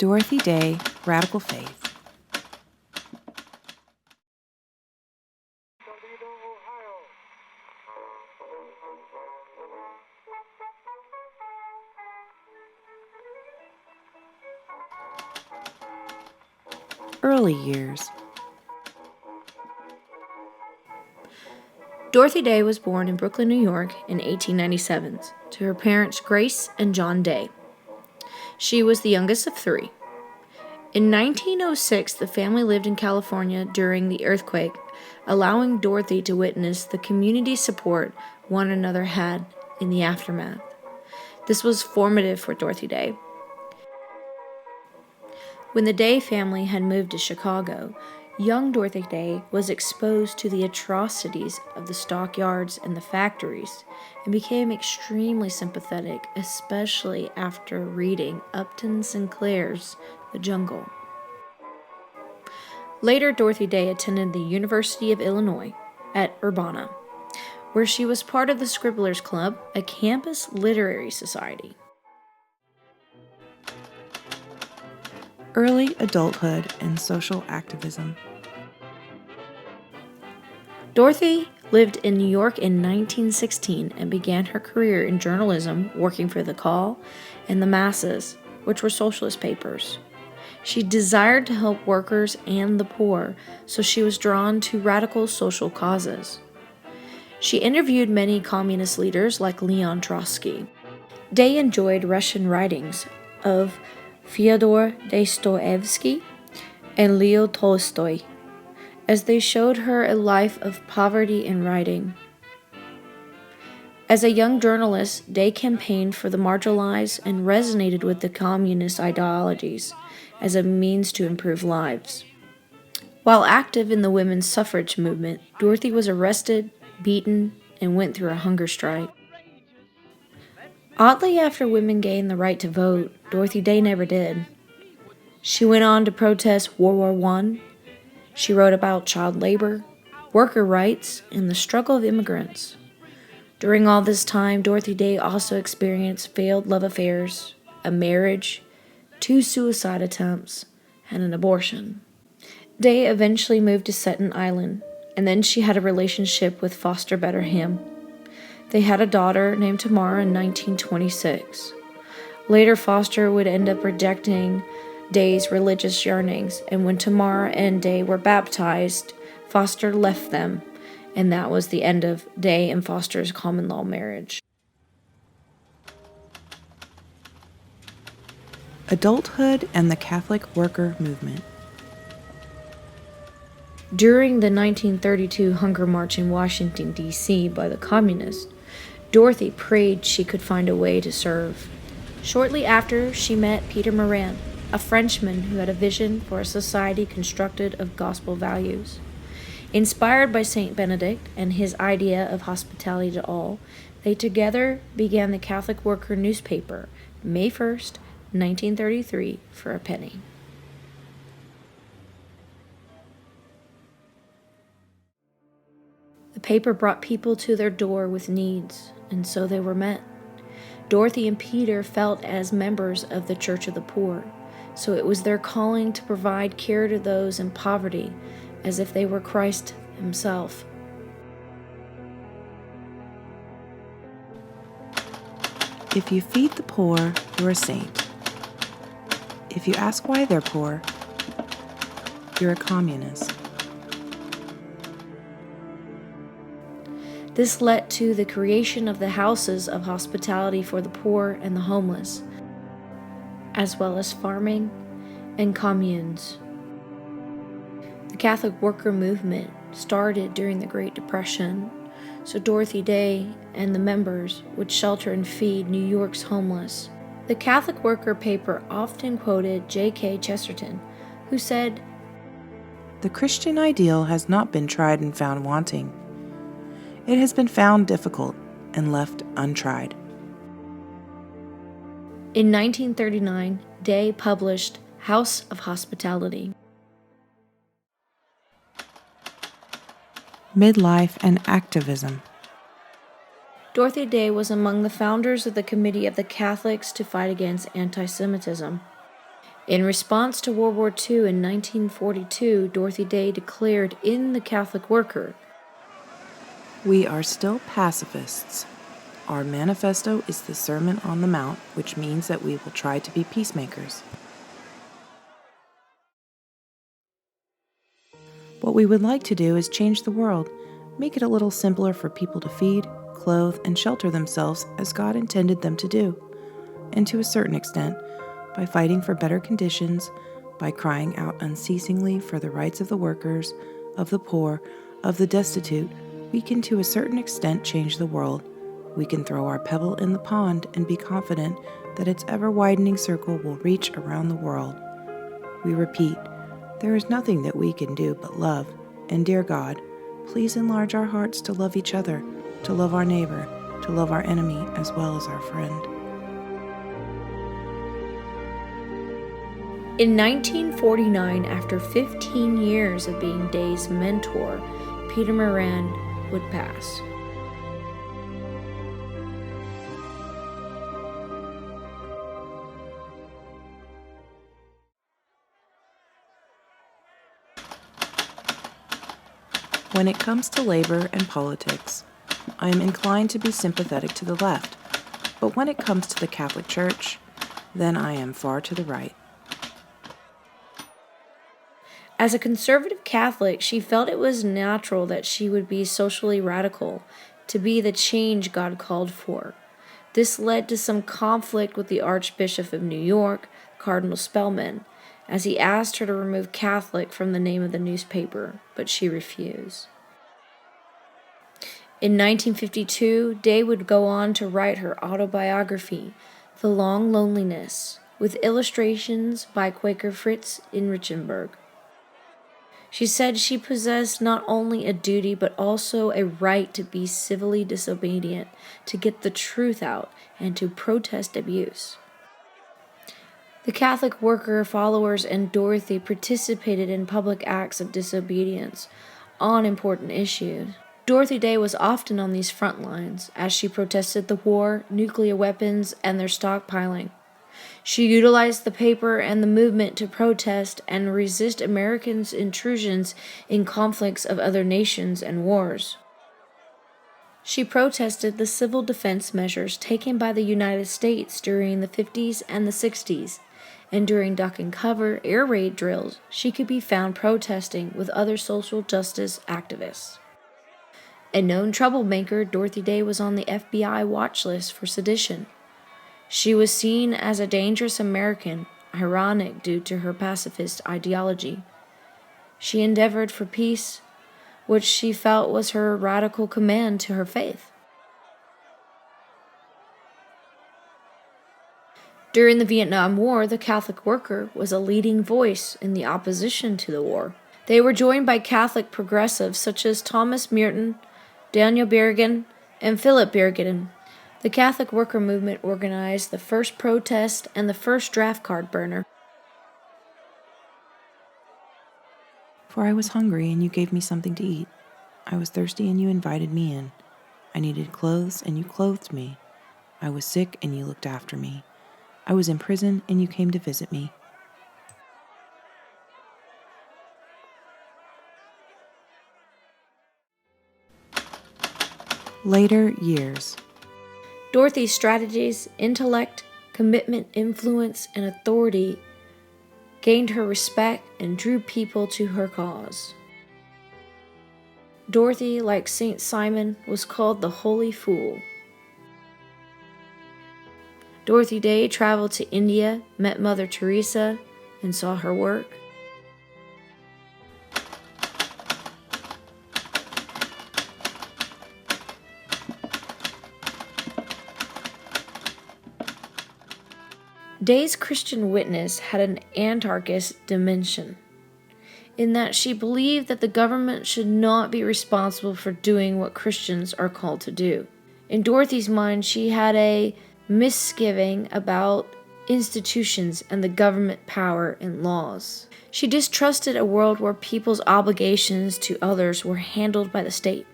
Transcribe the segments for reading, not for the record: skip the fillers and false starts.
Dorothy Day, Radical Faith. Early years. Dorothy Day was born in Brooklyn, New York in 1897 to her parents Grace and John Day. She was the youngest of three. In 1906, the family lived in California during the earthquake, allowing Dorothy to witness the community support one another had in the aftermath. This was formative for Dorothy Day. When the Day family had moved to Chicago, young Dorothy Day was exposed to the atrocities of the stockyards and the factories and became extremely sympathetic, especially after reading Upton Sinclair's The Jungle. Later, Dorothy Day attended the University of Illinois at Urbana, where she was part of the Scribblers Club, a campus literary society. Early adulthood and social activism. Dorothy lived in New York in 1916 and began her career in journalism, working for The Call and The Masses, which were socialist papers. She desired to help workers and the poor, so she was drawn to radical social causes. She interviewed many communist leaders like Leon Trotsky. Day enjoyed Russian writings of Fyodor Dostoevsky and Leo Tolstoy, as they showed her a life of poverty in writing. As a young journalist, Day campaigned for the marginalized and resonated with the communist ideologies as a means to improve lives. While active in the women's suffrage movement, Dorothy was arrested, beaten, and went through a hunger strike. Oddly, after women gained the right to vote, Dorothy Day never did. She went on to protest World War I. She wrote about child labor, worker rights, and the struggle of immigrants. During all this time, Dorothy Day also experienced failed love affairs, a marriage, 2 suicide attempts, and an abortion. Day eventually moved to Staten Island, and then she had a relationship with Foster Betterham. They had a daughter named Tamara in 1926. Later, Foster would end up rejecting Day's religious yearnings, and when Tamara and Day were baptized, Foster left them, and that was the end of Day and Foster's common-law marriage. Adulthood and the Catholic worker movement. During the 1932 hunger march in Washington, D.C. by the communists, Dorothy prayed she could find a way to serve. Shortly after, she met Peter Moran, a Frenchman who had a vision for a society constructed of gospel values. Inspired by Saint Benedict and his idea of hospitality to all, they together began the Catholic Worker newspaper, May 1st, 1933, for a penny. The paper brought people to their door with needs, and so they were met. Dorothy and Peter felt as members of the Church of the Poor, so it was their calling to provide care to those in poverty, as if they were Christ himself. If you feed the poor, you're a saint. If you ask why they're poor, you're a communist. This led to the creation of the houses of hospitality for the poor and the homeless, as well as farming and communes. The Catholic worker movement started during the Great Depression, so Dorothy Day and the members would shelter and feed New York's homeless. The Catholic worker paper often quoted G.K. Chesterton, who said, "The Christian ideal has not been tried and found wanting. It has been found difficult and left untried." In 1939, Day published House of Hospitality. Midlife and activism. Dorothy Day was among the founders of the Committee of the Catholics to Fight Against Anti-Semitism. In response to World War II in 1942, Dorothy Day declared in The Catholic Worker, "We are still pacifists. Our manifesto is the Sermon on the Mount, which means that we will try to be peacemakers. What we would like to do is change the world, make it a little simpler for people to feed, clothe, and shelter themselves as God intended them to do, and to a certain extent, by fighting for better conditions, by crying out unceasingly for the rights of the workers, of the poor, of the destitute, we can to a certain extent change the world. We can throw our pebble in the pond and be confident that its ever-widening circle will reach around the world. We repeat, there is nothing that we can do but love, and dear God, please enlarge our hearts to love each other, to love our neighbor, to love our enemy as well as our friend." In 1949, after 15 years of being Day's mentor, Peter Moran would pass. When it comes to labor and politics, I am inclined to be sympathetic to the left, but when it comes to the Catholic Church, then I am far to the right. As a conservative Catholic, she felt it was natural that she would be socially radical, to be the change God called for. This led to some conflict with the Archbishop of New York, Cardinal Spellman, as he asked her to remove Catholic from the name of the newspaper, but she refused. In 1952, Day would go on to write her autobiography, The Long Loneliness, with illustrations by Quaker Fritz in Richenberg. She said she possessed not only a duty but also a right to be civilly disobedient, to get the truth out, and to protest abuse. The Catholic Worker followers and Dorothy participated in public acts of disobedience on important issues. Dorothy Day was often on these front lines as she protested the war, nuclear weapons, and their stockpiling. She utilized the paper and the movement to protest and resist Americans' intrusions in conflicts of other nations and wars. She protested the civil defense measures taken by the United States during the 50s and the 60s, and during duck and cover air raid drills, she could be found protesting with other social justice activists. A known troublemaker, Dorothy Day was on the FBI watch list for sedition. She was seen as a dangerous American, ironic due to her pacifist ideology. She endeavored for peace, which she felt was her radical command to her faith. During the Vietnam War, the Catholic Worker was a leading voice in the opposition to the war. They were joined by Catholic progressives such as Thomas Merton, Daniel Berrigan, and Philip Berrigan. The Catholic Worker movement organized the first protest and the first draft card burner. "For I was hungry, and you gave me something to eat. I was thirsty, and you invited me in. I needed clothes, and you clothed me. I was sick, and you looked after me. I was in prison, and you came to visit me." Later years. Dorothy's strategies, intellect, commitment, influence, and authority gained her respect and drew people to her cause. Dorothy, like Saint Simon, was called the Holy Fool. Dorothy Day traveled to India, met Mother Teresa, and saw her work. Day's Christian witness had an anarchist dimension, in that she believed that the government should not be responsible for doing what Christians are called to do. In Dorothy's mind, she had a misgiving about institutions and the government power and laws. She distrusted a world where people's obligations to others were handled by the state.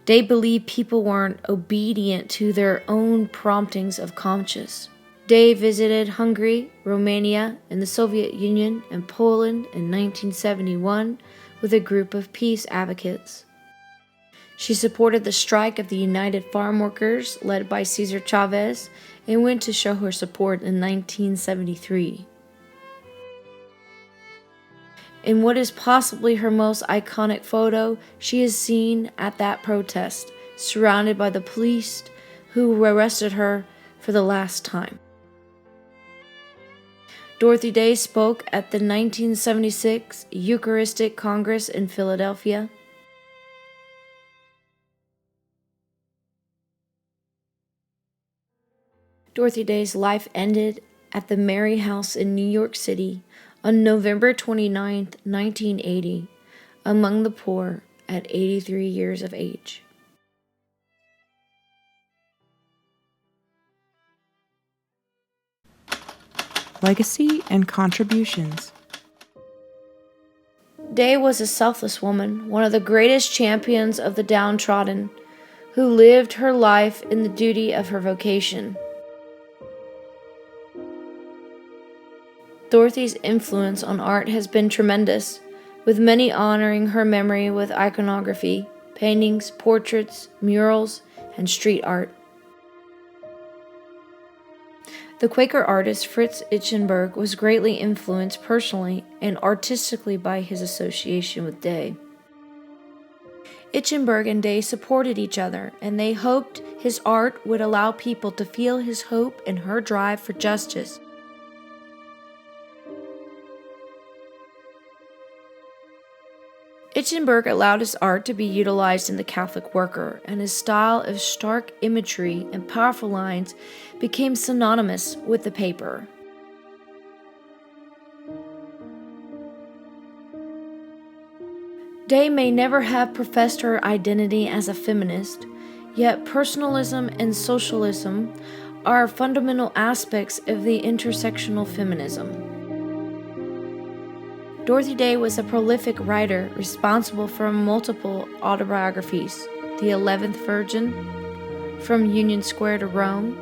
Day believed people weren't obedient to their own promptings of conscience. Day visited Hungary, Romania, and the Soviet Union and Poland in 1971 with a group of peace advocates. She supported the strike of the United Farm Workers led by Cesar Chavez and went to show her support in 1973. In what is possibly her most iconic photo, she is seen at that protest, surrounded by the police who arrested her for the last time. Dorothy Day spoke at the 1976 Eucharistic Congress in Philadelphia. Dorothy Day's life ended at the Mary House in New York City on November 29, 1980, among the poor at 83 years of age. Legacy and contributions. Day was a selfless woman, one of the greatest champions of the downtrodden, who lived her life in the duty of her vocation. Dorothy's influence on art has been tremendous, with many honoring her memory with iconography, paintings, portraits, murals, and street art. The Quaker artist Fritz Itchenberg was greatly influenced personally and artistically by his association with Day. Itchenberg and Day supported each other, and they hoped his art would allow people to feel his hope and her drive for justice. Itchenberg allowed his art to be utilized in the Catholic Worker, and his style of stark imagery and powerful lines became synonymous with the paper. Day may never have professed her identity as a feminist, yet personalism and socialism are fundamental aspects of the intersectional feminism. Dorothy Day was a prolific writer responsible for multiple autobiographies: The 11th Virgin, From Union Square to Rome,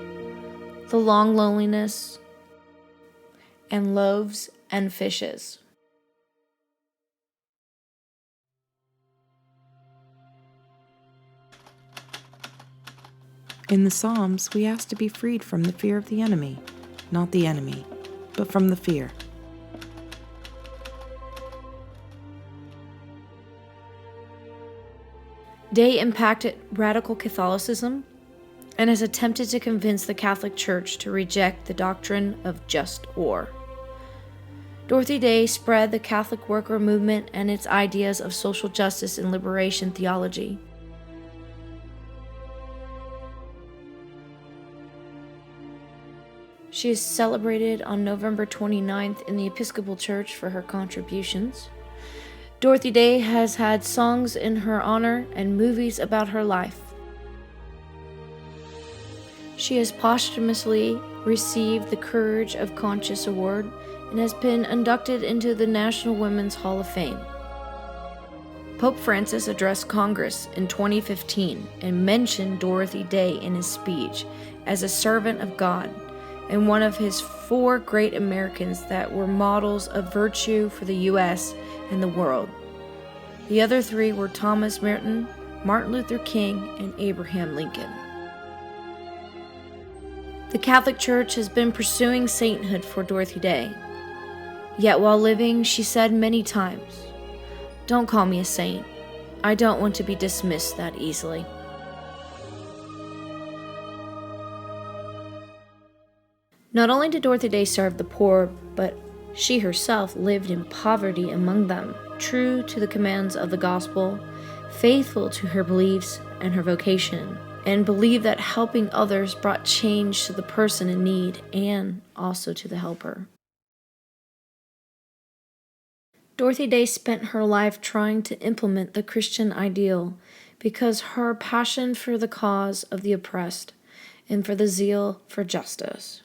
The Long Loneliness, and Loaves and Fishes. In the Psalms, we ask to be freed from the fear of the enemy, not the enemy, but from the fear. Day impacted radical Catholicism and has attempted to convince the Catholic Church to reject the doctrine of just war. Dorothy Day spread the Catholic worker movement and its ideas of social justice and liberation theology. She is celebrated on November 29th in the Episcopal Church for her contributions. Dorothy Day has had songs in her honor and movies about her life. She has posthumously received the Courage of Conscience Award and has been inducted into the National Women's Hall of Fame. Pope Francis addressed Congress in 2015 and mentioned Dorothy Day in his speech as a servant of God and one of his 4 great Americans that were models of virtue for the U.S. and the world. The other 3 were Thomas Merton, Martin Luther King, and Abraham Lincoln. The Catholic Church has been pursuing sainthood for Dorothy Day. Yet while living, she said many times, "Don't call me a saint. I don't want to be dismissed that easily." Not only did Dorothy Day serve the poor, but she herself lived in poverty among them, true to the commands of the gospel, faithful to her beliefs and her vocation, and believed that helping others brought change to the person in need and also to the helper. Dorothy Day spent her life trying to implement the Christian ideal because her passion for the cause of the oppressed and for the zeal for justice.